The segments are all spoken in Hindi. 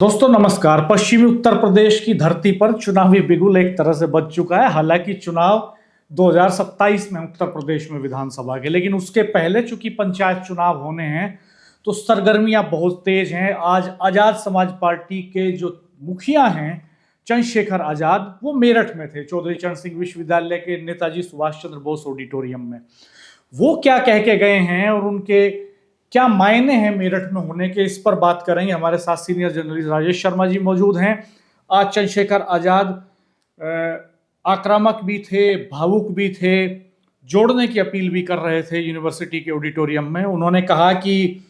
दोस्तों नमस्कार। पश्चिमी उत्तर प्रदेश की धरती पर चुनावी बिगुल एक तरह से बज चुका है। हालांकि चुनाव 2027 में उत्तर प्रदेश में विधानसभा के, लेकिन उसके पहले चूंकि पंचायत चुनाव होने हैं तो सरगर्मियां बहुत तेज हैं। आज आजाद समाज पार्टी के जो मुखिया हैं चंद्रशेखर आजाद, वो मेरठ में थे, चौधरी चरण सिंह विश्वविद्यालय के नेताजी सुभाष चंद्र बोस ऑडिटोरियम में। वो क्या कह के गए हैं और उनके क्या मायने हैं मेरठ में होने के, इस पर बात करेंगे। हमारे साथ सीनियर जर्नलिस्ट राजेश शर्मा जी मौजूद हैं। आज चंद्रशेखर आजाद आक्रामक भी थे, भावुक भी थे, जोड़ने की अपील भी कर रहे थे यूनिवर्सिटी के ऑडिटोरियम में। उन्होंने कहा कि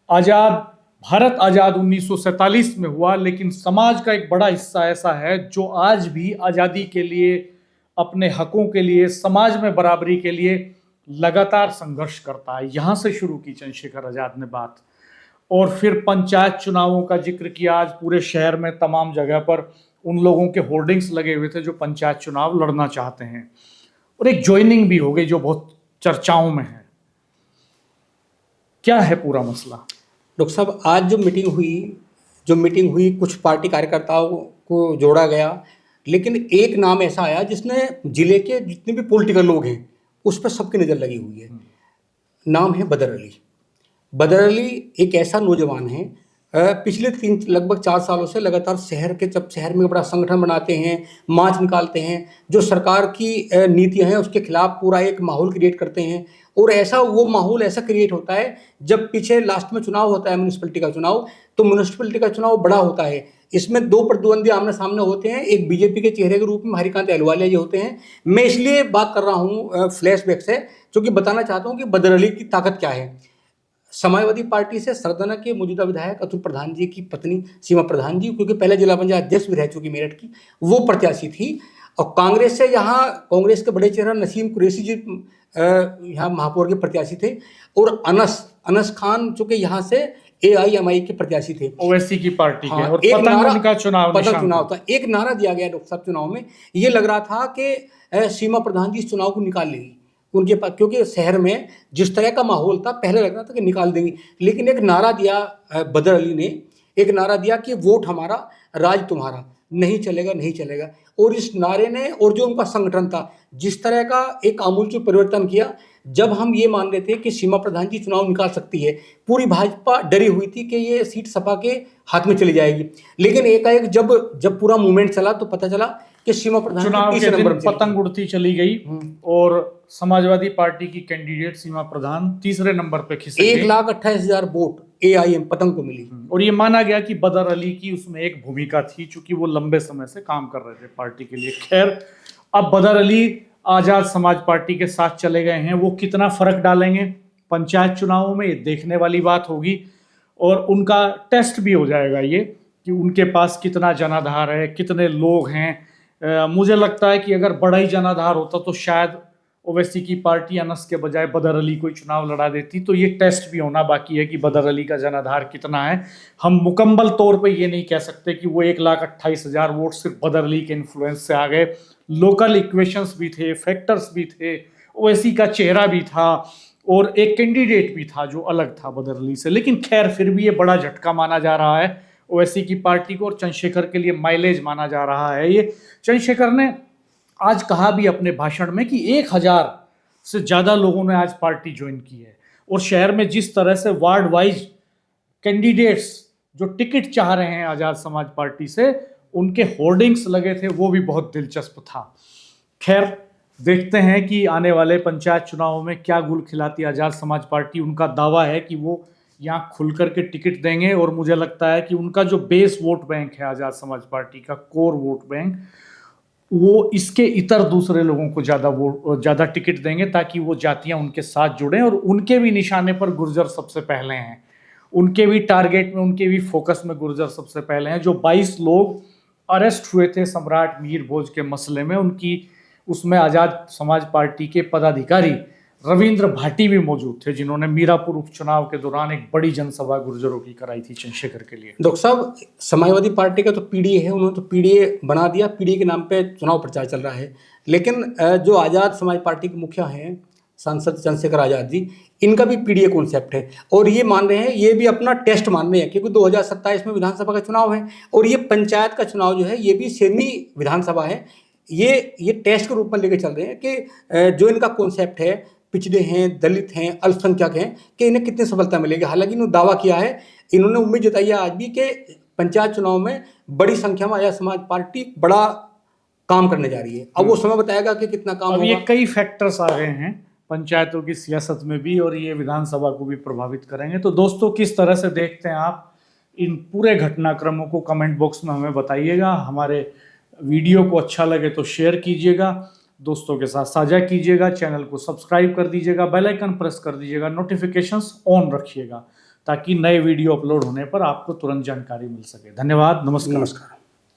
भारत आजाद 1947 में हुआ, लेकिन समाज का एक बड़ा हिस्सा ऐसा है जो आज भी आज़ादी के लिए, अपने हकों के लिए, समाज में बराबरी के लिए लगातार संघर्ष करता है। यहां से शुरू की चंद्रशेखर आजाद ने बात, और फिर पंचायत चुनावों का जिक्र किया। आज पूरे शहर में तमाम जगह पर उन लोगों के होर्डिंग्स लगे हुए थे जो पंचायत चुनाव लड़ना चाहते हैं, और एक ज्वाइनिंग भी हो गई जो बहुत चर्चाओं में है। क्या है पूरा मसला? डॉक्टर साहब, आज जो मीटिंग हुई कुछ पार्टी कार्यकर्ताओं को जोड़ा गया, लेकिन एक नाम ऐसा आया जिसने जिले के जितने भी पॉलिटिकल लोग हैं उस पर सबकी नज़र लगी हुई है। नाम है बदर अली। बदर अली एक ऐसा नौजवान है, पिछले लगभग 4 सालों से लगातार जब शहर में बड़ा संगठन बनाते हैं, मार्च निकालते हैं, जो सरकार की नीतियां हैं उसके खिलाफ पूरा एक माहौल क्रिएट करते हैं। और वो माहौल ऐसा क्रिएट होता है जब पीछे लास्ट में चुनाव होता है म्यूनिसिपैलिटी का चुनाव, तो म्यूनिसिपैलिटी का चुनाव बड़ा होता है। इसमें 2 प्रतिद्वंदी आमने सामने होते हैं, एक बीजेपी के चेहरे के रूप में हरिकांत अहलुवालिया जी होते हैं। मैं इसलिए बात कर रहा हूँ फ्लैशबैक से, क्योंकि बताना चाहता हूँ कि बदर अली की ताकत क्या है। समाजवादी पार्टी से सरदना के मौजूदा विधायक अतुल प्रधान जी की पत्नी सीमा प्रधान जी, क्योंकि पहले जिला पंचायत अध्यक्ष भी रह चुकी मेरठ की, वो प्रत्याशी थी। और कांग्रेस से यहाँ कांग्रेस के बड़े चेहरा नसीम कुरैशी जी यहाँ महापौर के प्रत्याशी थे, और अनस खान चूंकि यहाँ से AIMI के प्रत्याशी थे, ओवैसी की पार्टी के। और एक पतंग चुनाव था। एक नारा दिया गया डॉक्टर साहब चुनाव में, ये लग रहा था कि सीमा प्रधान जी इस चुनाव को निकाल लेगी उनके पास, क्योंकि शहर में जिस तरह का माहौल था पहले लग रहा था कि निकाल देंगी। लेकिन एक नारा दिया बदर अली ने, एक नारा दिया कि वोट हमारा राज तुम्हारा, नहीं चलेगा नहीं चलेगा। और इस नारे ने, और जो उनका संगठन था, जिस तरह का एक आमूल परिवर्तन किया। जब हम ये मान रहे थे कि सीमा प्रधान जी चुनाव निकाल सकती है, पूरी भाजपा डरी हुई थी कि ये सीट सपा के हाथ में चली जाएगी, लेकिन एकाएक जब पूरा मूवमेंट चला तो पता चला कि सीमा प्रधान चुनाव के दिन पतंग उड़ती चली गई और समाजवादी पार्टी की कैंडिडेट सीमा प्रधान तीसरे नंबर पे खिसक गई। 1,28,000 वोट AIM पतंग को मिली। और ये माना गया कि बदर अली की उसमें एक भूमिका थी, चूंकि वो लंबे समय से काम कर रहे थे पार्टी के लिए। खैर, अब बदर अली आजाद समाज पार्टी के साथ चले गए हैं। वो कितना फर्क डालेंगे पंचायत चुनावों में, ये देखने वाली बात होगी। और उनका टेस्ट भी हो जाएगा ये कि उनके पास कितना जनाधार है, कितने लोग हैं। मुझे लगता है कि अगर बड़ा ही जनाधार होता तो शायद ओवैसी की पार्टी अनस के बजाय बदर अली को चुनाव लड़ा देती। तो ये टेस्ट भी होना बाकी है कि बदर अली का जनाधार कितना है। हम मुकम्मल तौर पे ये नहीं कह सकते कि वो 1,28,000 वोट सिर्फ बदर अली के इन्फ्लुएंस से आ गए। लोकल इक्वेशंस भी थे, फैक्टर्स भी थे, ओवैसी का चेहरा भी था, और एक कैंडिडेट भी था जो अलग था बदर अली से। लेकिन खैर, फिर भी ये बड़ा झटका माना जा रहा है ओवैसी की पार्टी को, और चंद्रशेखर के लिए माइलेज माना जा रहा है ये। चंद्रशेखर ने आज कहा भी अपने भाषण में कि 1,000 से ज़्यादा लोगों ने आज पार्टी ज्वाइन की है। और शहर में जिस तरह से वार्ड वाइज कैंडिडेट्स जो टिकट चाह रहे हैं आज़ाद समाज पार्टी से, उनके होर्डिंग्स लगे थे, वो भी बहुत दिलचस्प था। खैर, देखते हैं कि आने वाले पंचायत चुनावों में क्या गुल खिलाती आज़ाद समाज पार्टी। उनका दावा है कि वो यहाँ खुलकर के टिकट देंगे, और मुझे लगता है कि उनका जो बेस वोट बैंक है आज़ाद समाज पार्टी का, कोर वोट बैंक, वो इसके इतर दूसरे लोगों को ज़्यादा टिकट देंगे, ताकि वो जातियां उनके साथ जुड़ें। और उनके भी निशाने पर गुर्जर सबसे पहले हैं, उनके भी टारगेट में, उनके भी फोकस में गुर्जर सबसे पहले हैं। जो 22 लोग अरेस्ट हुए थे सम्राट मीर भोज के मसले में, उसमें आज़ाद समाज पार्टी के पदाधिकारी रविंद्र भाटी भी मौजूद थे, जिन्होंने मीरापुर उपचुनाव के दौरान एक बड़ी जनसभा गुर्जरों की कराई थी चंद्रशेखर के लिए। डॉक्टर साहब, समाजवादी पार्टी का तो PDA है, उन्होंने तो PDA बना दिया, PDA के नाम पे चुनाव प्रचार चल रहा है। लेकिन जो आज़ाद समाज पार्टी के मुखिया हैं सांसद चंद्रशेखर आज़ाद जी, इनका भी पीडीए कॉन्सेप्ट है और ये मान रहे हैं, ये भी अपना टेस्ट मान रहे हैं क्योंकि 2027 में विधानसभा का चुनाव है और ये पंचायत का चुनाव जो है ये भी सेमी विधानसभा है। ये टेस्ट के रूप में लेके चल रहे हैं कि जो इनका कॉन्सेप्ट है, पिछड़े हैं, दलित हैं, अल्पसंख्यक हैं, कि इन्हें कितनी सफलता मिलेगी। हालांकि इन्होंने दावा किया है, इन्होंने उम्मीद जताई है आज भी कि पंचायत चुनाव में बड़ी संख्या में आज़ाद समाज पार्टी बड़ा काम करने जा रही है। अब वो समय बताएगा कि कितना काम अब होगा। ये कई फैक्टर्स आ गए हैं पंचायतों की सियासत में भी और ये विधानसभा को भी प्रभावित करेंगे। तो दोस्तों, किस तरह से देखते हैं आप इन पूरे घटनाक्रमों को, कमेंट बॉक्स में हमें बताइएगा। हमारे वीडियो को अच्छा लगे तो शेयर कीजिएगा, दोस्तों के साथ साझा कीजिएगा, चैनल को सब्सक्राइब कर दीजिएगा, बेल आइकन प्रेस कर दीजिएगा, नोटिफिकेशंस ऑन रखिएगा ताकि नए वीडियो अपलोड होने पर आपको तुरंत जानकारी मिल सके। धन्यवाद, नमस्कार।